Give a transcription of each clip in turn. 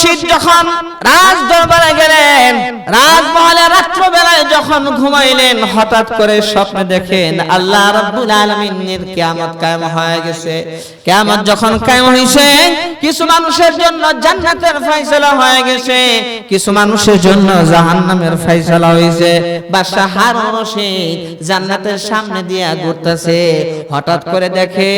রশিদ যখন রাজ দরবারে গেলেন, রাজমহলে রাত্রবেলায় যখন ঘুমাইলেন, হঠাৎ করে স্বপ্নে দেখেন আল্লাহ রাব্বুল আলামিনের কিয়ামত কায়েম হয়ে গেছে। কিয়ামত যখন কায়েম হইছে, কিছু মানুষের জন্য জান্নাতের ফয়সালা হয়ে গেছে, কিছু মানুষের জন্য জাহান্নামের ফয়সালা হইছে। বাদশা হারুন রশিদ জান্নাতের সামনে দিয়ে ঘুরতেছে, হঠাৎ করে দেখে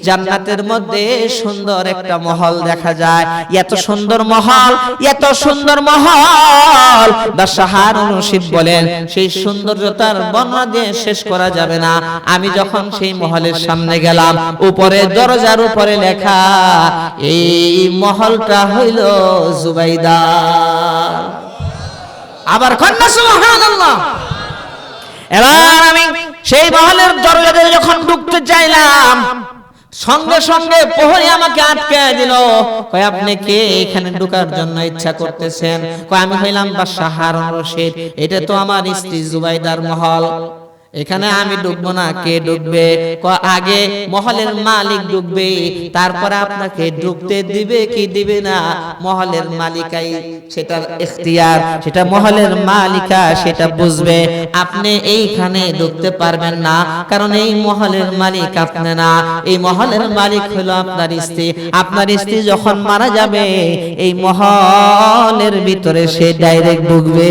জান্নাতের মধ্যে সুন্দর একটা মহল দেখা যায়। এত সুন্দর মহল, এত সুন্দর মহল, বাদশা হারুন রশিদ বলেন সেই সৌন্দর্যতার বর্ণনা দিয়ে শেষ করা যাবে না। আমি যখন সেই মহলের সামনে গেলাম, উপরে দরজার উপরে লেখা এই মহলটা হইল জুবাইদা। আবার কন্যা সুবহানাল্লাহ। এবার আমি সেই মহলের দরজাতে যখন ঢুকতে চাইলাম, সঙ্গে সঙ্গে প্রহরী আমাকে আটকে দিল। কয় আপনি কে, এখানে ঢোকার জন্য ইচ্ছা করতেছেন? কয় আমি হইলাম বাদশা হারুন রশিদ, এটা তো আমার স্ত্রী জুবাইদার মহল, এখানে আমি ঢুকবো না, কে ঢুকবে? কয় আগে মহলের মালিক ঢুকবে, তারপরে আপনাকে ঢুকতে দিবে কি দিবে না মহলের মালিকাই সেটার ইখতিয়ার, সেটা মহলের মালিকা সেটা বুঝবে। আপনি এইখানে ঢুকতে পারবেন না, কারণ এই মহলের মালিক আপনি না, এই মহলের মালিক হলো আপনার স্ত্রী। আপনার স্ত্রী যখন মারা যাবে, এই মহলের ভিতরে সে ডাইরেক্ট ঢুকবে।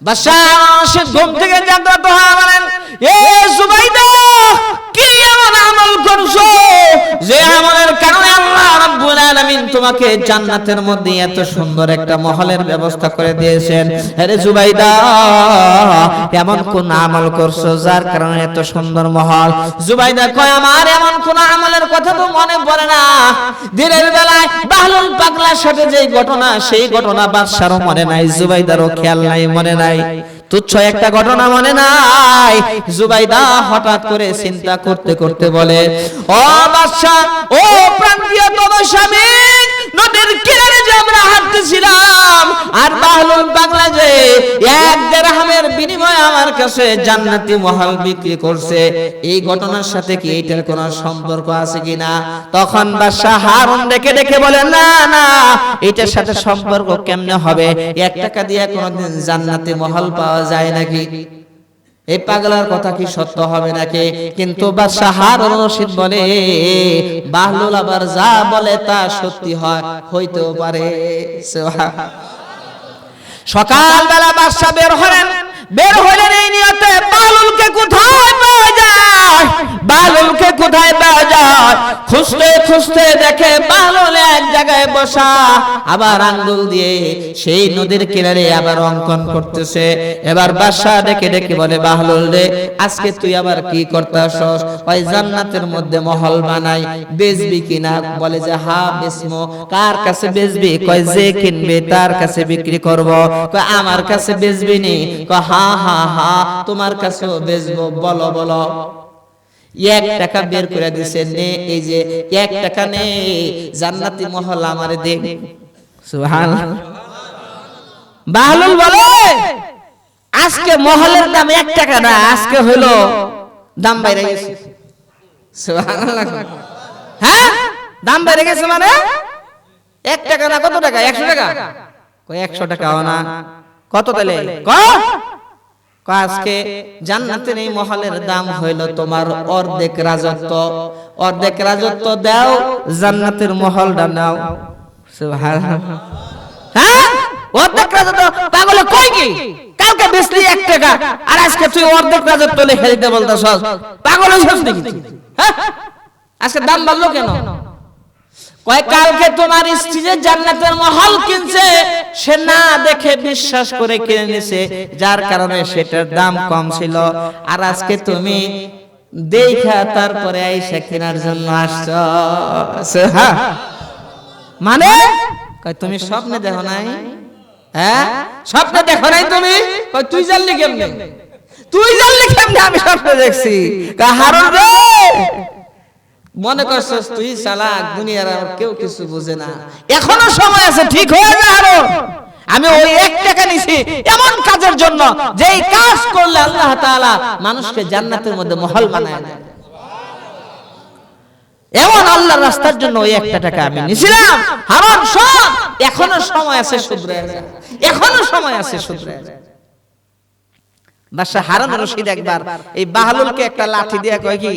বাদশা সে ঘুম থেকে জাগ্রত হয়ে বলেন, এ জুবাইদা, কি এমন আমল করছো যে আমলের কারণে আল্লাহ রাব্বুল আলামিন তোমাকে জান্নাতের মধ্যে এত সুন্দর একটা মহলের ব্যবস্থা করে দিয়েছেন? আরে জুবাইদা, এমন কোন আমল করছো যার কারণে এত সুন্দর মহল? জুবাইদা কয় আমার এমন কোন আমলের কথা তো মনে পড়ে না। দিনের বেলায় বাহলুল পাগলার সাথে যেই ঘটনা, সেই ঘটনা বাদশারও মনে নাই, জুবাইদারও খেয়াল নাই, মনে নাই, তুচ্ছ একটা ঘটনা মনে নাই। জুবাইদা হঠাৎ করে চিন্তা করতে করতে বলে, ও বাদশা, ও প্রান্তীয় তদস্বামী, নদীর কিনারে যে আমরা হাঁটতেছিলাম, আর বাহলুল পাগলা যে 1 দিরহামের বিনিময়ে আমার কাছে জান্নাতি মহল বিক্রি করছে, এই ঘটনার সাথে কি এটার কোনো সম্পর্ক আছে কিনা? তখন বাদশা হারুন ডেকে ডেকে বলে, না না, এটার সাথে সম্পর্ক কেমনে হবে? 1 টাকা দিয়ে কোনোদিন জান্নাতি মহল পাওয়া যায় নাকি? এই পাগলার কথা কি সত্য হবে নাকি? কিন্তু বাদশা হারুন রশিদ বলে, বাহলুল আবার যা বলে তা সত্যি হয়, হইতেও পারে। সকালবেলা বাদশা বের হলেন এই নিয়তে, বাহলুলকে কোথায় পাওয়া যায়, বাহলুলকে কোথায় পাওয়া যায়? খুঁজতে খুঁজতে দেখে বাহলুল এক জায়গায় বসা, আবার আঙ্গুল দিয়ে সেই নদীর কিনারে আবার অঙ্কন করতেছে। এবার বাদশা ডেকে ডেকে বলে, বাহলুল রে, আজকে তুই আবার কি করতেছস? ওই জান্নাতের মধ্যে মহল বানাই, বেচবি কিনা? বলে যে হ্যাঁ বেচবো। কার কাছে বেচবি? কয় যে কিনবে তার কাছে বিক্রি করব। কয় আমার কাছে বেচবি নি? কয় হ্যাঁ হ্যাঁ হ্যাঁ, তোমার কাছেও বেচবো, বলো বলো। 1 টাকা বের করে দিছে, নে, এই যে 1 টাকা নে, জান্নাতি মহল আমারে দে। সুবহানাল্লাহ। বাহলুল বলে, আজকে মহলের দাম 1 টাকা না, আজকে হলো দাম বাইরে গেছে। সুবহানাল্লাহ। হ্যাঁ, দাম বাইরে গেছে মানে 1 টাকা না, কত টাকা? 100 টাকা। কয় 100 টাকাও না, কত তাহলে? আজকে জান্নাতের এই মহলের দাম হইল তোমার অর্ধেক রাজত্ব, অর্ধেক রাজত্ব দাও, জান্নাতের মহলটা নাও। সুবহানাল্লাহ। হ্যাঁ, অর্ধেক রাজত্ব। পাগল কই কি? কালকে বেচলি 1 টাকা, আর আজকে তুই অর্ধেক রাজত্ব লিখে দিতে বলতাছস? পাগল হইছস নাকি? হ্যাঁ, আজকে দাম বাড়লো কেন? কয় কালকে তোমার স্ত্রী যে জান্নাতের মহল কিনছে, সে না দেখে বিশ্বাস করে কিনে নিছে, যার কারণে সেটার দাম কম ছিল, আর আজকে তুমি দেখা তারপরে আইসা কেনার জন্য আসছো। মানে কয় তুমি স্বপ্নে দেখো নাই? হ্যাঁ, স্বপ্নে দেখো নাই তুমি? কয় তুই জানলি কেমনে? তুই জানলি কেমনে আমি স্বপ্নে দেখছি? কয় হারুন রে, মনে করছস তুই চালাক, দুনিয়ার আর কেউ কিছু বুঝে না, এখনো সময় আছে, ঠিক হয়ে যা। আরো আমি ওই 1 টাকা নিছি এমন কাজের জন্য, যেই কাজ করলে আল্লাহ তাআলা মানুষকে জান্নাতের মধ্যে মহল বানায় দেয়। এমন আল্লাহর রাস্তার জন্য ওই একটা টাকা আমি নিছিলাম। হারাম শোন, এখনো সময় আছে শুধরে যা, এখনো সময় আছে শুধরে যা। বাদশা হারুন রশিদ একবার এই বাহলুলকে একটা লাঠি দিয়ে কয় কি,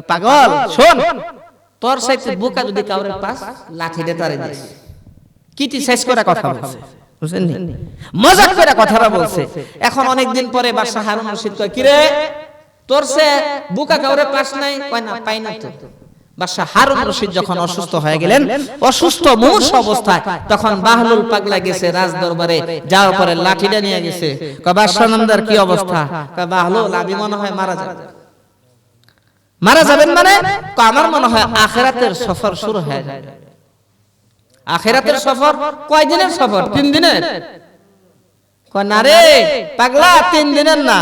পাগল শোন, তোর সাথে বোকা যদি কাউরে পাস লাঠি দিয়ে তারে দিস। কিটি শেষ করে কথা বলছে, বুঝছেন নি, মজাক করে কথাটা বলছে। এখন অনেক দিন পরে বাদশা হারুন রশিদ কয়, কি রে তোর সে বোকা কাউরে পাস নাই? কয় না, পাই না তো। বাদশা হারুন রশিদ যখন অসুস্থ হয়ে গেলেন, অসুস্থ মুমূর্ষ অবস্থায়, তখন বাহলুল পাগলা গেছে রাজ দরবারে, যাওয়ার পরে লাঠিটা নিয়ে গেছে। কয় বাদশা নামদার কি অবস্থা? কয় বাহলুল আমি মনে হয় মারা যাব। মারা যাবেন মানে? আমার মনে হয় আখিরাতের সফর শুরু হয়ে যাবে। আখিরাতের সফর কয় দিনের সফর? 3 দিনের। কয় না রে পাগলা, 3 দিনের না,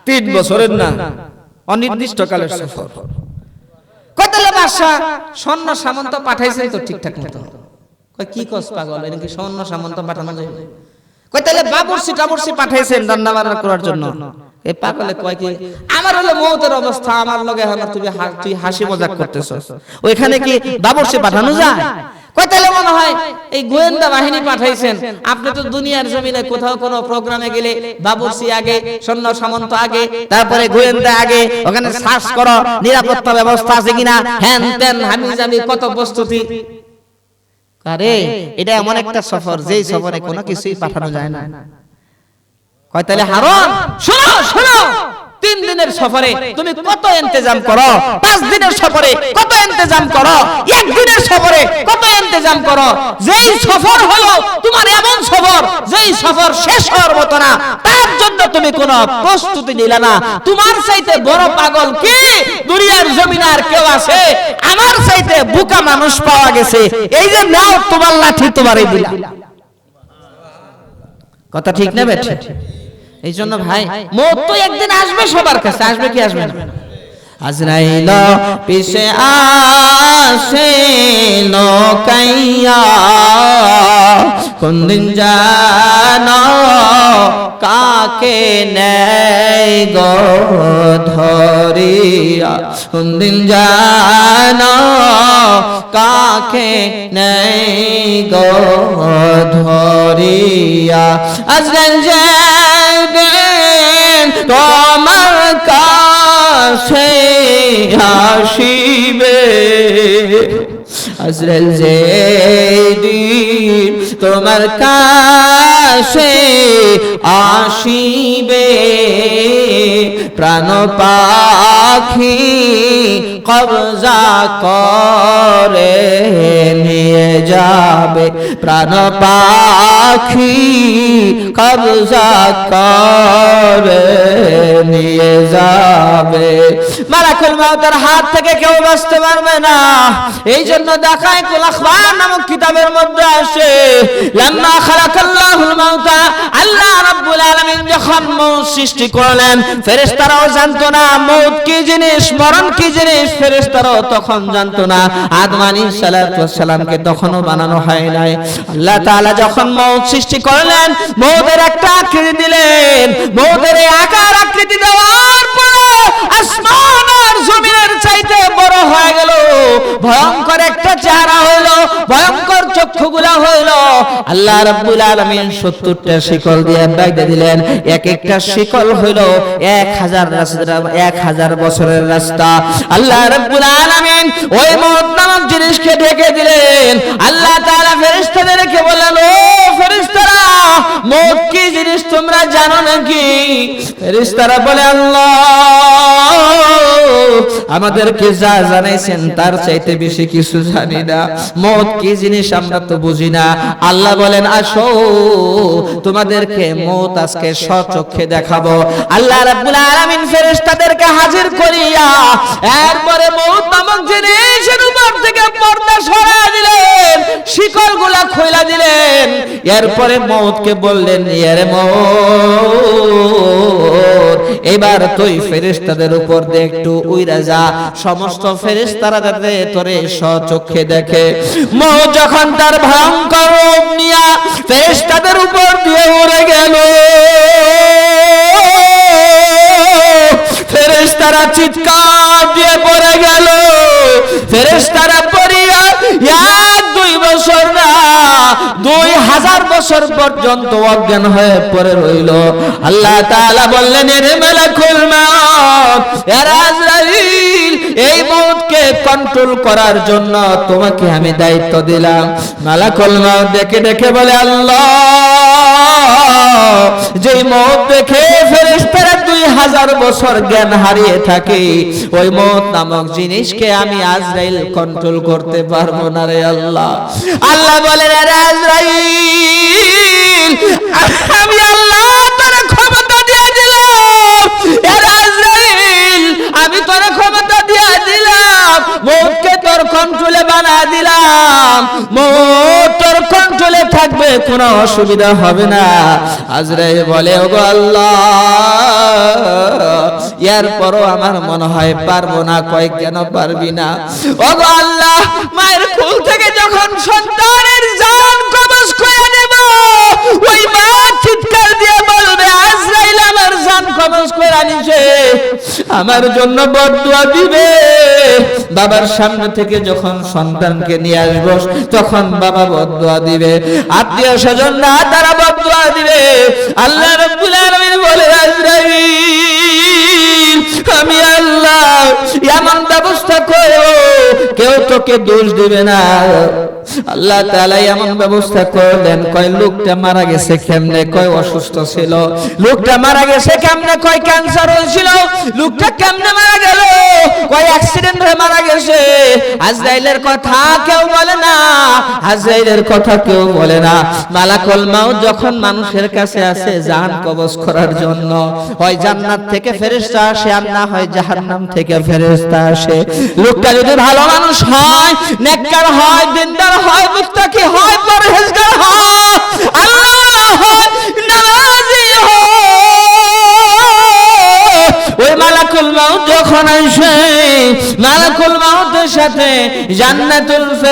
3 বছরের না, অনির্দিষ্ট কালের সফর। কয় তাহলে বাদশা সৈন্য সামন্ত পাঠাইছেন তো ঠিকঠাক মতো? কয় কি কস পাগল, এটা কি সৈন্য সামন্ত পাঠানো যায়? কয় তাহলে বাবুর্চি টাবুর্চি পাঠাইছেন রান্না বান্না করার জন্য? এই পাগলে কয় কি, আমার হলো মওতের অবস্থা, আমার লগে হলো তুই হাসি মজাক করতেছস, ওইখানে কি বাবুর্চি পাঠানো যায়? কয় তাহলে মনে হয় এই গোয়েন্দা বাহিনী পাঠাইছেন। আপনি তো দুনিয়ার জমিনে কোথাও কোনো প্রোগ্রামে গেলে বাবুর্চি আগে, সৈন্য সামন্ত আগে, তারপরে গোয়েন্দা আগে, ওখানে সার্চ করো নিরাপত্তা ব্যবস্থা আছে কিনা, হ্যান ত্যান হামিজামি কত প্রস্তুতি। আরে এটা এমন একটা সফর যেই সফরে কোনো কিছুই পাঠানো যায় না। কয় তাহলে হারুন শোনো শোনো, 3 দিনের সফরে তুমি কত ইন্তজাম করো, 5 দিনের সফরে কত ইন্তজাম করো, 1 দিনের সফরে কত ইন্তজাম করো। যেই সফর হলো তোমার এমন সফর, যেই সফর শেষ হওয়ার মতো না, তার জন্য তুমি কোনো প্রস্তুতি নিলে না। তোমার চাইতে বড় পাগল কে দুনিয়ার জমিনে আর কেউ আছে? আমার চাইতে বোকা মানুষ পাওয়া গেছে, এই যে নাও তোমার লাঠি তোমারই দিলাম। কথা ঠিক না বেঠিক? এই জন্য ভাই মওত তো একদিন আসবে সবার কাছে, আসবে কি আসবে না? আজরাইল পিছে আসে লোকাইয়া, কোন দিন জানো কাকে নেই গো ধরিয়া, কোন দিন জানো কাকে নেই গো ধরিয়া। আজরাইল তোমার কাছে আসিবে, আজরাইল যেদিন তোমার কাছে আসিবে, প্রাণ পাখি কবজা করে নিয়ে যাবে, প্রাণ পাখি কবজা করে নিয়ে যাবে। মালাকুল মওতের হাত থেকে কেউ বাঁচতে পারবে না। এই জন্য দেখায় কুল আখবার নামক কিতাবের মধ্যে আসে, লাম্মা খালাকাল্লাহুল মাউতা, আল্লাহ রাব্বুল আলামিন যখন মওত সৃষ্টি করলেন, ফেরেশতারাও জানতো না মওত কি জিনিস, মরণ কি জিনিস, ফেরেশতারাও তখন জানতো না। আদম আলাইহিস সালাতু ওয়াস সালামকে তখনও বানানো হয় নাই। আল্লাহ তাআলা যখন মওত সৃষ্টি করলেন, মওতের একটা আকৃতি দিলেন। মওতের এই আকার আকৃতি দেওয়ার পরে আসমান আর জমিনের চাইতে বড় হয়ে গেল, ভয়ঙ্কর একটা চেহারা হইলো, ভয়ঙ্কর চক্ষুগুলা হইলো। আল্লাহ রাব্বুল আলামিন 70টা শিকল দিয়ে বেঁধে দিলেন। এক একটা শিকল হইলো 1000 বছরের রাস্তা। আল্লাহ রাব্বুল আলামিন ওই মওত নামক জিনিসকে ঢেকে দিলেন। আল্লাহ তাআলা ফেরেশতাদেরকে বললেন, ও ফেরেশতারা, মওত কি জিনিস তোমরা জানো নাকি? ফেরেশতারা বলে, আল্লাহ আমাদেরকে যা জানাইছেন তার চাইতে বেশি কিছু জানি না, মওত কি জিনিস আমরা তো বুঝি না। আল্লাহ বলেন, আসো তোমাদেরকে মওত আজকে স্বচক্ষে দেখাবো। আল্লাহ রাব্বুল আলামিন ফেরেশতাদেরকে হাজির করিয়া এরপরে মওত নামক জিনিসের উপর থেকে পর্দা সরিয়ে দিলেন, শিকলগুলা খুলে দিলেন। এরপরে মওতকে বললেন, এরে মওত, এবার তুই ফেরেশতাদের উপর দিয়ে একটু উইরা যা, সমস্ত ফেরেশতারা যাতে তোরে স্বচক্ষে দেখে। মওত যখন তার ভয়ঙ্কর রূপ নিয়া ফেরেশতাদের উপর দিয়ে উড়ে গেল, ফেরেশতারা চিৎকার দিয়ে পড়ে গেল। ফেরেশতারা পড়িয়া 1-2 বছর না 2000 বছর পর্যন্ত অজ্ঞান হয়ে পড়ে রইল। আল্লাহ তাআলা বললেন, এর মালাকুল মউত, এর আজরাইল, এই মউতকে কন্ট্রোল করার জন্য তোমাকে আমি দায়িত্ব দিলাম। মালাকুল মউত দেখে দেখে বলে, আল্লাহ, যেই মউত দেখে ফেরেশতারা 2000 বছর জ্ঞান হারিয়ে থাকে, ওই মউত নামক জিনিসকে আমি আজরাইল কন্ট্রোল করতে পারবো না রে আল্লাহ। আল্লাহ বলেন, আরে আজরাইল, আমি আল্লাহ তোর ক্ষমতা দিয়ে দিলাম। আরে আজরাইল, আমি তোর ক্ষমতা দিয়ে দিলাম, মউতকে তোর কন্ট্রোলে বানা দিলাম, মউত তোর কন্ট্রোলে থাকবে, কোনো অসুবিধা হবে না। আজরাইল বলে, ওগো আল্লাহ, এরপরও আমার মনে হয় পারবো না। কয়, কেন পারবি না? ওগো আল্লাহ, মায়ের কোল থেকে যখন সন্তানের জান কবজ করে নেব, ওই মা চিৎকার দিয়ে বলবে, আজরাইল আমার জান কবজ করে নিছে, আমার জন্য বদদুয়া দিবে। বাবার সামনে থেকে যখন সন্তানকে নিয়ে আসবো, তখন বাবা বদদুয়া দিবে, আত্মীয় স্বজন না তারা বদদুয়া দিবে। আল্লাহ রাব্বুল আলামিন বলে, আজরাইল, আমি আল্লাহ এমন ব্যবস্থা করো কেউ তোকে দোষ দিবে না। আল্লাহ তাআলা এমন ব্যবস্থা করলেন। কয়, লোকটা মারা গেছে কেমনে? কয়, অসুস্থ ছিল। লোকটা মারা গেছে কেমনে? কয়, ক্যান্সার হয়েছিল। লোকটা কেমনে মারা গেল? কয়, অ্যাক্সিডেন্ট হয়ে মারা গেছে। আজরাইলের কথা কেউ বলে না, আজরাইলের কথা কেউ বলে না। মালাকুল মউত যখন মানুষের কাছে আসে জান কবজ করার জন্য, হয় জান্নাত থেকে ফেরেশতা আসে, আর না হয় জাহান্নাম থেকে ফেরেশতা আসে। লোকটা যদি ভালো মানুষ হয়, নেককার হয়, দিনদার হয়, মুত্তাকি হয়, পরহেজগার হয়, আল্লাহওয়ালা হয়, নামাজি হয়, ওই মালাকুল মউত যখন আসে, মালাকুল মউতের সাথে জান্নাতুল